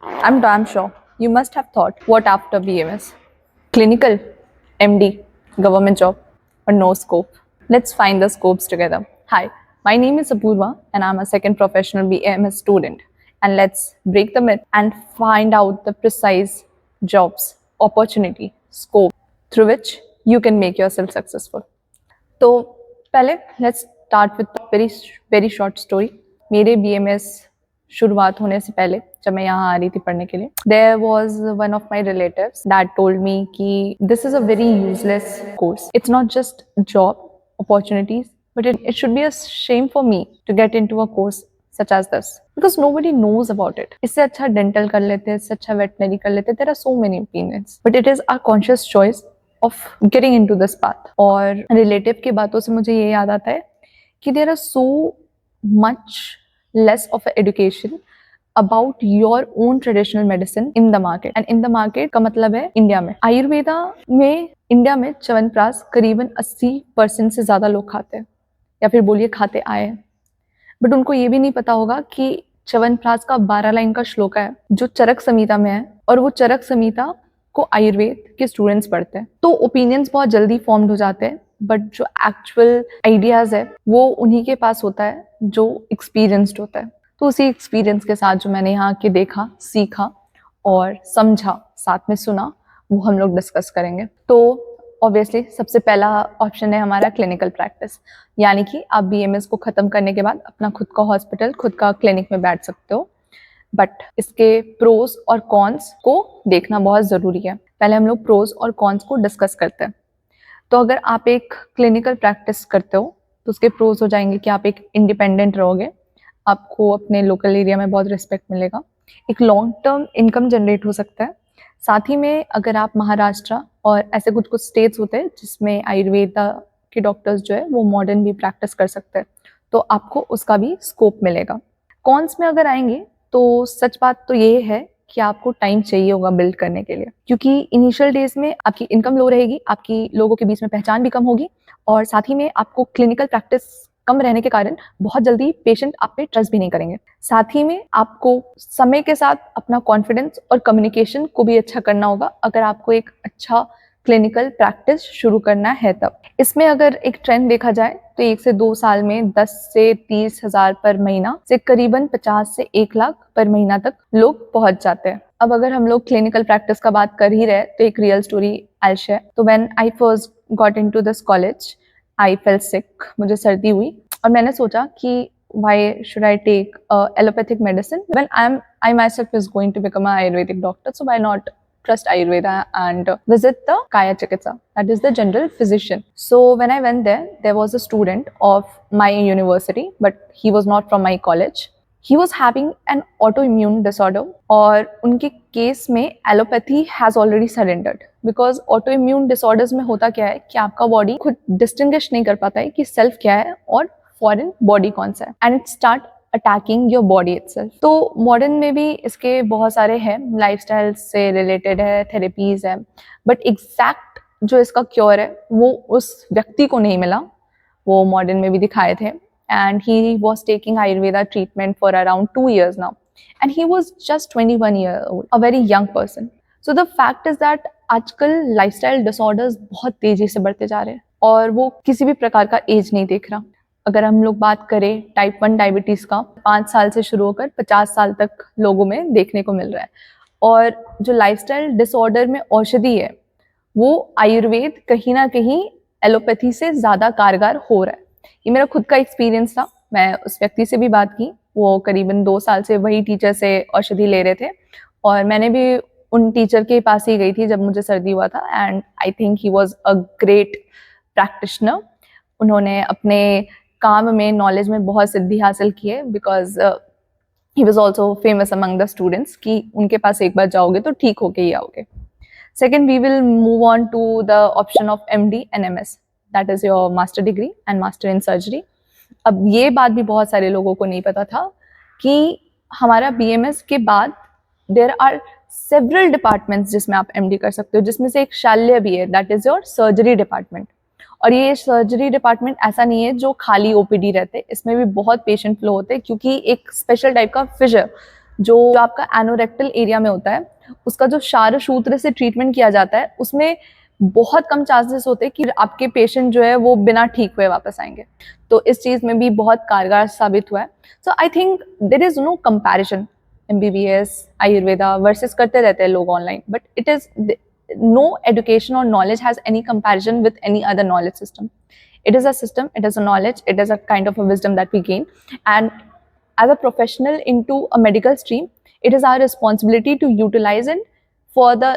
I'm damn sure you must have thought, what after BMS? Clinical, MD, government job, or no scope? Let's find the scopes together. Hi, my name is Apurva, and I'm a second professional BMS student. And let's break the myth and find out the precise jobs, opportunity, scope through which you can make yourself successful. तो पहले let's start with very very short story. मेरे BMS शुरुआत होने से पहले जब मैं यहाँ आ रही थी पढ़ने के लिए, there was one of my relatives that told me कि this is a very useless course, it's not just job opportunities but it should be a shame for me to get in to a course such as this because nobody knows about it. इससे अच्छा dental कर लेते, इससे अच्छा veterinary कर लेते. There are so many opinions, but it is our conscious choice of getting into this path. और relative की बातों से मुझे ये याद आता है कि there are so much less of education about your own traditional medicine in the market. And in the market का मतलब है इंडिया में. आयुर्वेदा में इंडिया में च्यवनप्राश करीबन 80% से ज्यादा लोग खाते हैं या फिर बोलिए खाते आए हैं. बट उनको ये भी नहीं पता होगा कि च्यवनप्राश का 12 लाइन का श्लोक है जो चरक संहिता में है और वो चरक संहिता को आयुर्वेद के स्टूडेंट्स पढ़ते हैं. तो ओपिनियंस बहुत जल्दी फॉर्म्ड हो जाते हैं बट जो एक्चुअल आइडियाज है वो उन्हीं के पास होता है जो एक्सपीरियंस्ड होता है. तो उसी एक्सपीरियंस के साथ जो मैंने यहाँ के देखा, सीखा और समझा, साथ में सुना, वो हम लोग डिस्कस करेंगे. तो ऑब्वियसली सबसे पहला ऑप्शन है हमारा क्लिनिकल प्रैक्टिस, यानी कि आप बीएमएस को ख़त्म करने के बाद अपना खुद का हॉस्पिटल, खुद का क्लिनिक में बैठ सकते हो. बट इसके प्रोज और कॉन्स को देखना बहुत ज़रूरी है. पहले हम लोग प्रोज और कॉन्स को डिस्कस करते हैं. तो अगर आप एक क्लिनिकल प्रैक्टिस करते हो तो उसके प्रोज हो जाएंगे कि आप एक इंडिपेंडेंट रहोगे, आपको अपने लोकल एरिया में बहुत रिस्पेक्ट मिलेगा, एक लॉन्ग टर्म इनकम जनरेट हो सकता है. साथ ही में अगर आप महाराष्ट्र और ऐसे कुछ कुछ स्टेट्स होते हैं जिसमें आयुर्वेदा के डॉक्टर्स जो है वो मॉडर्न भी प्रैक्टिस कर सकते हैं, तो आपको उसका भी स्कोप मिलेगा. कॉन्स में अगर आएंगे तो सच बात तो ये है कि आपको टाइम चाहिए होगा बिल्ड करने के लिए, क्योंकि इनिशियल डेज में आपकी इनकम लो रहेगी, आपकी लोगों के बीच में पहचान भी कम होगी और साथ ही में आपको क्लिनिकल प्रैक्टिस कम रहने के कारण बहुत जल्दी पेशेंट आप पे ट्रस्ट भी नहीं करेंगे. साथ ही में आपको समय के साथ अपना कॉन्फिडेंस और कम्युनिकेशन को भी अच्छा करना होगा अगर आपको एक अच्छा क्लिनिकल प्रैक्टिस शुरू करना है तब. इसमें अगर एक ट्रेंड देखा जाए तो 1 से 2 साल में 10 से 30 हजार पर महीना से करीबन 50 से 1 लाख पर महीना तक लोग पहुंच जाते हैं. अब अगर हम लोग क्लिनिकल प्रैक्टिस का बात कर ही रहे तो एक रियल स्टोरी आई शेयर. तो when I first got into this college I fail सिक, मुझे सर्दी हुई और मैंने सोचा कि why should I take allopathic medicine when I myself is going to become an Ayurvedic doctor, so why not trust Ayurveda and visit the Kaya Chikitsa, that is the general physician. So when I went there was a student of my university but he was not from my college. He was having an autoimmune disorder और उनके case में allopathy has already surrendered, because autoimmune disorders में होता क्या है कि आपका body खुद डिस्टिंग्विश नहीं कर पाता है कि सेल्फ क्या है और फॉरेन बॉडी कौन सा है, and it start attacking your body itself. तो मॉडर्न में भी इसके बहुत सारे हैं, लाइफस्टाइल से रिलेटेड है, थेरेपीज है, बट एग्जैक्ट जो इसका क्योर है वो उस व्यक्ति को नहीं मिला. वो मॉडर्न में भी दिखाए थे and he was taking Ayurveda treatment for around 2 years now and he was just 21 years old, a very young person. So the fact is that आजकल lifestyle disorders बहुत तेजी से बढ़ते जा रहे हैं और वो किसी भी प्रकार का एज नहीं देख रहा. अगर हम लोग बात करें टाइप 1 डायबिटीज का, 5 साल से शुरू होकर 50 साल तक लोगों में देखने को मिल रहा है. और जो लाइफस्टाइल डिसऑर्डर में औषधि है वो आयुर्वेद कहीं ना कहीं एलोपैथी से ज्यादा कारगर हो रहा है. ये मेरा खुद का एक्सपीरियंस था. मैं उस व्यक्ति से भी बात की, वो करीबन 2 साल से वही टीचर से औषधि ले रहे थे और मैंने भी उन टीचर के पास ही गई थी जब मुझे सर्दी हुआ था. And I think he was a great practitioner. उन्होंने अपने काम में, नॉलेज में बहुत सिद्धि हासिल की है, because he was also famous among the students कि उनके पास एक बार जाओगे तो ठीक होके ही आओगे. Second, we will move on to the option of MD and MS, that is your master degree and master in surgery. अब ये बात भी बहुत सारे लोगों को नहीं पता था कि हमारा BMS के बाद देयर आर सेवरल डिपार्टमेंट्स जिसमें आप MD कर सकते हो, जिसमें से एक शाल्य भी है, that is your surgery department. और ये सर्जरी डिपार्टमेंट ऐसा नहीं है जो खाली OPD रहते, इसमें भी बहुत पेशेंट फ्लो होते हैं क्योंकि एक स्पेशल टाइप का फिशर जो आपका एनोरेक्टल एरिया में होता है, उसका जो क्षारसूत्र से ट्रीटमेंट किया जाता है, उसमें बहुत कम चांसेस होते हैं कि आपके पेशेंट जो है वो बिना ठीक हुए वापस आएंगे। तो इस चीज़ में भी बहुत कारगर साबित हुआ है। So I think there is no comparison MBBS Ayurveda versus करते रहते हैं लोग online, but it is no education or knowledge has any comparison with any other knowledge system. It is a system, it is a knowledge, it is a kind of a wisdom that we gain. And as a professional into a medical stream, it is our responsibility to utilize it for the,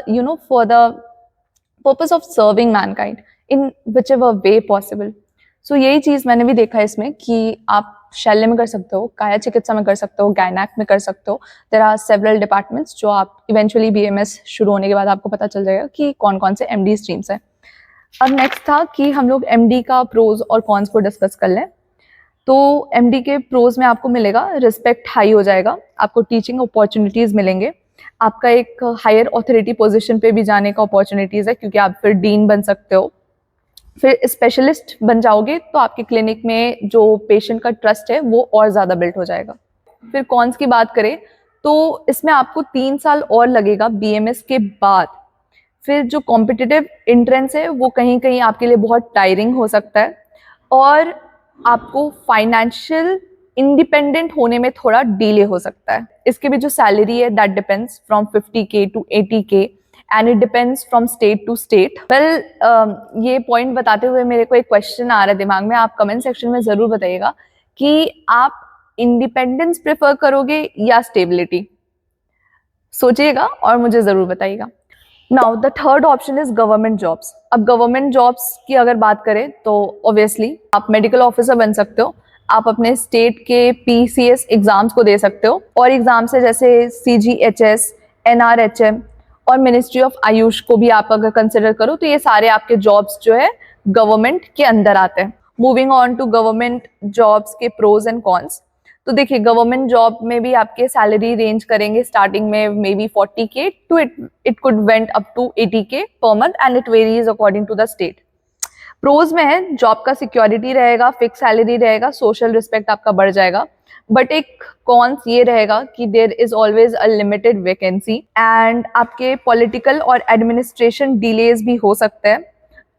for the purpose of serving mankind in whichever way possible. So यही चीज़ मैंने भी देखा है इसमें कि आप शल्य में कर सकते हो, काया चिकित्सा में कर सकते हो, गायनैक में कर सकते हो। देयर आर सेवरल डिपार्टमेंट्स जो आप इवेंचुअली BMS शुरू होने के बाद आपको पता चल जाएगा कि कौन कौन से MD स्ट्रीम्स हैं। अब नेक्स्ट था कि हम लोग MD का प्रोज और कॉन्स को डिस्कस कर लें। तो MD के प्रोज में आपको मिलेगा रिस्पेक्ट हाई हो जाएगा, आपको टीचिंग अपॉर्चुनिटीज़ मिलेंगे, आपका एक हायर ऑथोरिटी पोजिशन पे भी जाने का अपॉर्चुनिटीज़ है क्योंकि आप फिर डीन बन सकते हो। फिर स्पेशलिस्ट बन जाओगे तो आपके क्लिनिक में जो पेशेंट का ट्रस्ट है वो और ज़्यादा बिल्ड हो जाएगा। फिर कॉन्स की बात करें तो इसमें आपको 3 साल और लगेगा BMS के बाद। फिर जो कॉम्पिटिटिव एंट्रेंस है वो कहीं कहीं आपके लिए बहुत टायरिंग हो सकता है और आपको फाइनेंशियल इंडिपेंडेंट होने में थोड़ा डिले हो सकता है। इसके भी जो सैलरी है that depends from 50K to 80K and it depends from state to state. Well, ये पॉइंट बताते हुए मेरे को एक क्वेश्चन आ रहा है दिमाग में, आप कमेंट सेक्शन में ज़रूर बताइएगा कि आप इंडिपेंडेंस प्रेफर करोगे या स्टेबिलिटी। सोचिएगा और मुझे ज़रूर बताइएगा। Now the third option is government jobs. अब गवर्नमेंट जॉब्स की अगर बात करें तो ऑब्वियसली आप मेडिकल ऑफिसर बन सकते हो, आप अपने स्टेट के PCS एग्जाम्स को दे सकते हो और एग्जाम्स है जैसे CGHS, NRHM और मिनिस्ट्री ऑफ आयुष को भी आप अगर कंसिडर करो तो ये सारे आपके जॉब्स जो है गवर्नमेंट के अंदर आते हैं। Moving on to government jobs के प्रोज एंड कॉन्स। तो देखिए गवर्नमेंट जॉब में भी आपके सैलरी रेंज करेंगे स्टार्टिंग में maybe 40K to it could went up to 80K per month and it varies according to the state. Pros में है जॉब का सिक्योरिटी रहेगा, फिक्स सैलरी रहेगा, सोशल रिस्पेक्ट आपका बढ़ जाएगा। बट एक कॉन्स ये रहेगा कि there is always a limited vacancy and आपके पॉलिटिकल और एडमिनिस्ट्रेशन डिलेज भी हो सकते हैं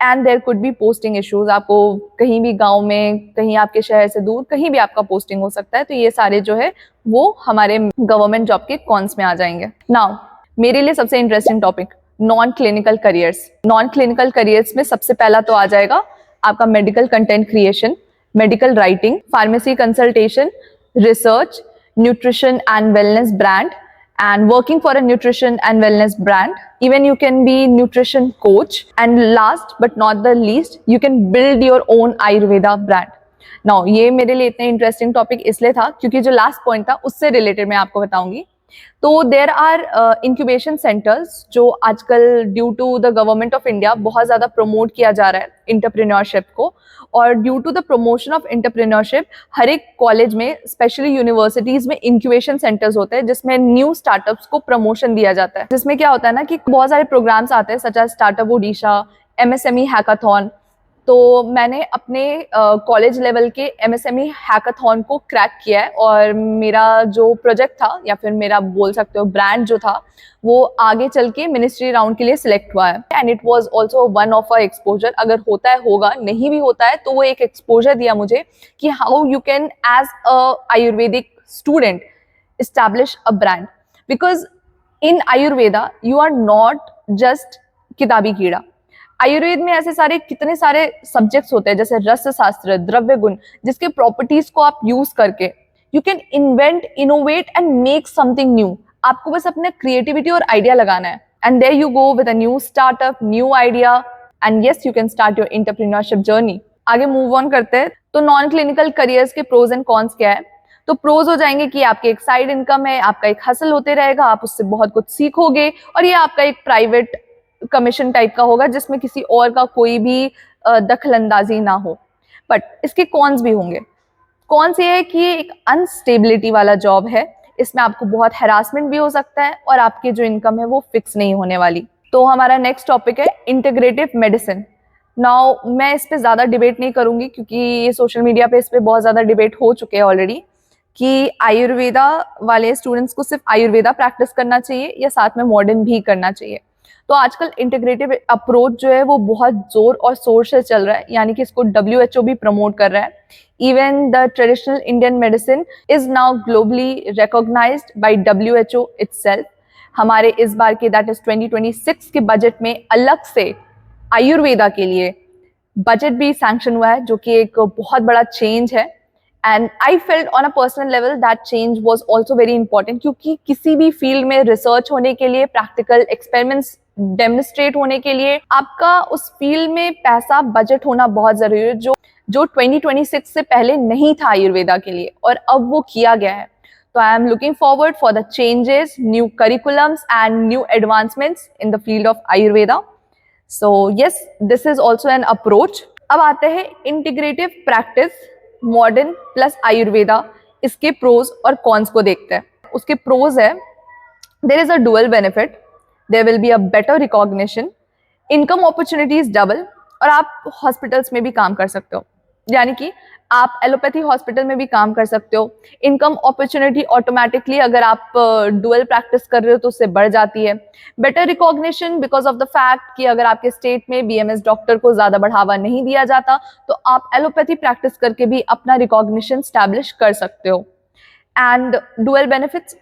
and there could be posting issues. आपको कहीं भी गांव में, कहीं आपके शहर से दूर, कहीं भी आपका पोस्टिंग हो सकता है। तो ये सारे जो है वो हमारे गवर्नमेंट जॉब के कॉन्स में आ जाएंगे। नाउ मेरे लिए सबसे interesting topic non clinical careers. Non clinical careers में सबसे पहला तो आ जाएगा आपका medical content creation, medical writing, pharmacy consultation, research, nutrition and wellness brand, and working for a nutrition and wellness brand. Even you can be nutrition coach, and last but not the least you can build your own Ayurveda brand. Now ये मेरे लिए इतना interesting topic इसलिए था क्योंकि जो last point था उससे रिलेटेड मैं आपको बताऊंगी। तो देर आर इंक्यूबेशन सेंटर्स जो आजकल due to the government of India बहुत ज़्यादा प्रमोट किया जा रहा है एंटरप्रेन्योरशिप को, और due to the promotion of entrepreneurship हर एक कॉलेज में स्पेशली यूनिवर्सिटीज़ में इंक्यूबेशन सेंटर्स होते हैं जिसमें न्यू स्टार्टअप्स को प्रमोशन दिया जाता है। जिसमें क्या होता है ना कि बहुत सारे प्रोग्राम्स आते हैं such as startup Odisha, MSME hackathon. तो मैंने अपने कॉलेज लेवल के MSME हैकाथॉन को क्रैक किया है और मेरा जो प्रोजेक्ट था या फिर मेरा बोल सकते हो ब्रांड जो था वो आगे चल के मिनिस्ट्री राउंड के लिए सिलेक्ट हुआ है and it was also one of a exposure. अगर होता है होगा, नहीं भी होता है तो वो एक एक्सपोजर दिया मुझे कि how you can as a Ayurvedic student establish a brand, because in Ayurveda you are not just किताबी कीड़ा। आयुर्वेद में ऐसे सारे कितने सारे सब्जेक्ट्स होते हैं जैसे रस शास्त्र, द्रव्य गुण, जिसके प्रॉपर्टीज को आप यूज करके you can invent, innovate and make something new. आपको बस अपने क्रिएटिविटी और आइडिया लगाना है and there you go with a new startup, new idea and yes you can start your entrepreneurship journey. आगे मूव ऑन करते हैं। तो नॉन क्लिनिकल करियर्स के प्रोज एंड कॉन्स क्या है। तो प्रोज हो जाएंगे कि आपके एक साइड इनकम है, आपका एक हसल होते रहेगा, आप उससे बहुत कुछ सीखोगे और ये आपका एक प्राइवेट कमीशन टाइप का होगा जिसमें किसी और का कोई भी दखल अंदाजी ना हो। बट इसके कॉन्स भी होंगे। कॉन्स ये है कि ये एक अनस्टेबिलिटी वाला जॉब है, इसमें आपको बहुत हैरासमेंट भी हो सकता है और आपकी जो इनकम है वो फिक्स नहीं होने वाली। तो हमारा नेक्स्ट टॉपिक है इंटीग्रेटिव मेडिसिन। नाउ मैं इस पे ज़्यादा डिबेट नहीं करूंगी क्योंकि ये सोशल मीडिया पे इस पे बहुत ज़्यादा डिबेट हो चुके हैं ऑलरेडी। कि आयुर्वेदा वाले स्टूडेंट्स को सिर्फ आयुर्वेदा प्रैक्टिस करना चाहिए या साथ में मॉडर्न भी करना चाहिए। तो आजकल इंटीग्रेटिव अप्रोच जो है वो बहुत जोर और शोर से चल रहा है, यानी कि इसको WHO भी प्रमोट कर रहा है। Even the traditional Indian medicine is now globally recognised by WHO itself. हमारे इस बार के दैट इज 2026 के बजट में अलग से आयुर्वेदा के लिए बजट भी सैंक्शन हुआ है, जो कि एक बहुत बड़ा चेंज है। And I felt on a personal level that change was also very important, क्योंकि किसी भी फील्ड में रिसर्च होने के लिए, प्रैक्टिकल एक्सपेरिमेंट्स डेमोन्स्ट्रेट होने के लिए आपका उस फील्ड में पैसा, बजट होना बहुत जरूरी है, जो 2026 से पहले नहीं था आयुर्वेदा के लिए, और अब वो किया गया है। तो I am looking forward for the changes, new curriculums and new advancements in the field of Ayurveda. So yes, this is also an approach. अब आते हैं integrative practice, modern plus Ayurveda, इसके प्रोज और कॉन्स को देखते हैं। उसके प्रोज है, there is a dual benefit, there will be a better recognition, income opportunities double, और आप हॉस्पिटल्स में भी काम कर सकते हो, यानी कि आप एलोपैथी हॉस्पिटल में भी काम कर सकते हो। इनकम अपॉर्चुनिटी ऑटोमेटिकली अगर आप डुअल प्रैक्टिस कर रहे हो तो उससे बढ़ जाती है। Better recognition because of the fact कि अगर आपके स्टेट में BMS डॉक्टर को ज्यादा बढ़ावा नहीं दिया जाता तो आप एलोपैथी प्रैक्टिस करके भी अपना रिकॉग्निशन स्टैब्लिश कर सकते हो। And dual benefits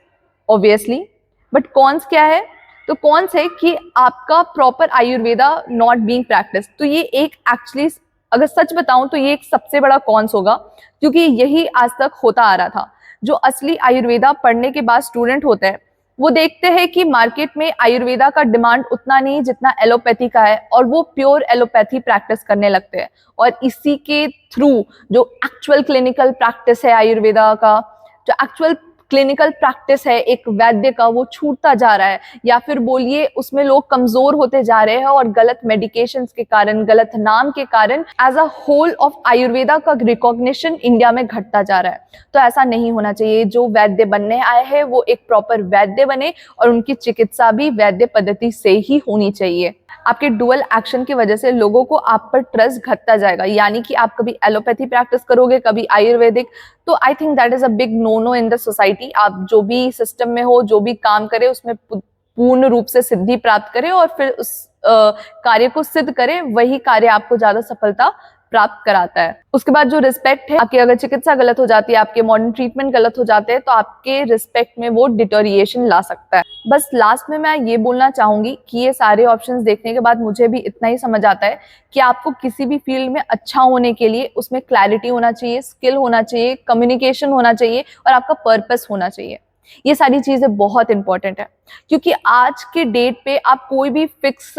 obviously, but cons क्या है? तो कॉन्स है कि आपका proper Ayurveda not being practice. तो ये एक एक्चुअली, अगर सच बताऊं तो ये एक सबसे बड़ा कॉन्स होगा, क्योंकि यही आज तक होता आ रहा था। जो असली आयुर्वेदा पढ़ने के बाद स्टूडेंट होते हैं वो देखते हैं कि मार्केट में आयुर्वेदा का डिमांड उतना नहीं जितना एलोपैथी का है, और वो प्योर एलोपैथी प्रैक्टिस करने लगते हैं। और इसी के थ्रू जो एक्चुअल क्लिनिकल प्रैक्टिस है आयुर्वेदा का, जो एक्चुअल क्लिनिकल प्रैक्टिस है एक वैद्य का, वो छूटता जा रहा है, या फिर बोलिए उसमें लोग कमजोर होते जा रहे हैं, और गलत मेडिकेशंस के कारण, गलत नाम के कारण as a whole of Ayurveda का रिकॉग्निशन इंडिया में घटता जा रहा है। तो ऐसा नहीं होना चाहिए। जो वैद्य बनने आए हैं वो एक प्रॉपर वैद्य बने, और उनकी चिकित्सा भी वैद्य पद्धति से ही होनी चाहिए। आपके डुअल एक्शन की वजह से लोगों को आप पर ट्रस्ट घटता जाएगा, यानी कि आप कभी एलोपैथी प्रैक्टिस करोगे, कभी आयुर्वेदिक, तो I think that is a big no no in the society. आप जो भी सिस्टम में हो, जो भी काम करे, उसमें पूर्ण रूप से सिद्धि प्राप्त करें और फिर उस कार्य को सिद्ध करें, वही कार्य आपको ज्यादा सफलता प्राप्त कराता है। उसके बाद जो रिस्पेक्ट है, आपकी अगर चिकित्सा गलत हो जाती है, आपके मॉडर्न ट्रीटमेंट गलत हो जाते हैं, तो आपके रिस्पेक्ट में वो डिटोरिएशन ला सकता है। बस लास्ट में मैं ये बोलना चाहूंगी कि ये सारे ऑप्शंस देखने के बाद मुझे भी इतना ही समझ आता है कि आपको किसी भी फील्ड में अच्छा होने के लिए उसमें क्लैरिटी होना चाहिए, स्किल होना चाहिए, कम्युनिकेशन होना चाहिए, और आपका पर्पस होना चाहिए। ये सारी चीजें बहुत इंपॉर्टेंट है, क्योंकि आज के डेट पे आप कोई भी फिक्स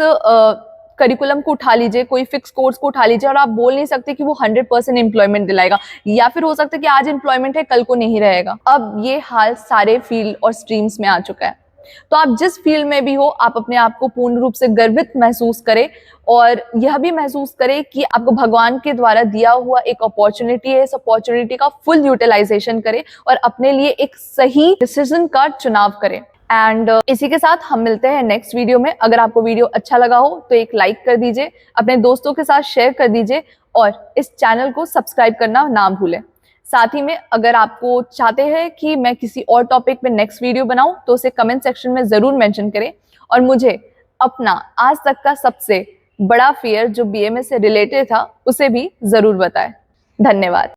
करिकुलम को उठा लीजिए, कोई फिक्स कोर्स को उठा लीजिए, और आप बोल नहीं सकते कि वो 100% एम्प्लॉयमेंट दिलाएगा, या फिर हो सकता है कि आज एम्प्लॉयमेंट है कल को नहीं रहेगा। अब ये हाल सारे फील्ड और स्ट्रीम्स में आ चुका है। तो आप जिस फील्ड में भी हो, आप अपने आप को पूर्ण रूप से गर्वित महसूस करें, और यह भी महसूस करें कि आपको भगवान के द्वारा दिया हुआ एक अपॉर्चुनिटी है। इस अपॉर्चुनिटी का फुल यूटिलाइजेशन करें और अपने लिए एक सही डिसीजन का चुनाव करें। एंड इसी के साथ हम मिलते हैं नेक्स्ट वीडियो में। अगर आपको वीडियो अच्छा लगा हो तो एक लाइक कर दीजिए, अपने दोस्तों के साथ शेयर कर दीजिए, और इस चैनल को सब्सक्राइब करना ना भूलें। साथ ही में अगर आपको चाहते हैं कि मैं किसी और टॉपिक पे नेक्स्ट वीडियो बनाऊं तो उसे कमेंट सेक्शन में जरूर मेंशन करें, और मुझे अपना आज तक का सबसे बड़ा फियर जो BMS से रिलेटेड था उसे भी जरूर बताएं। धन्यवाद।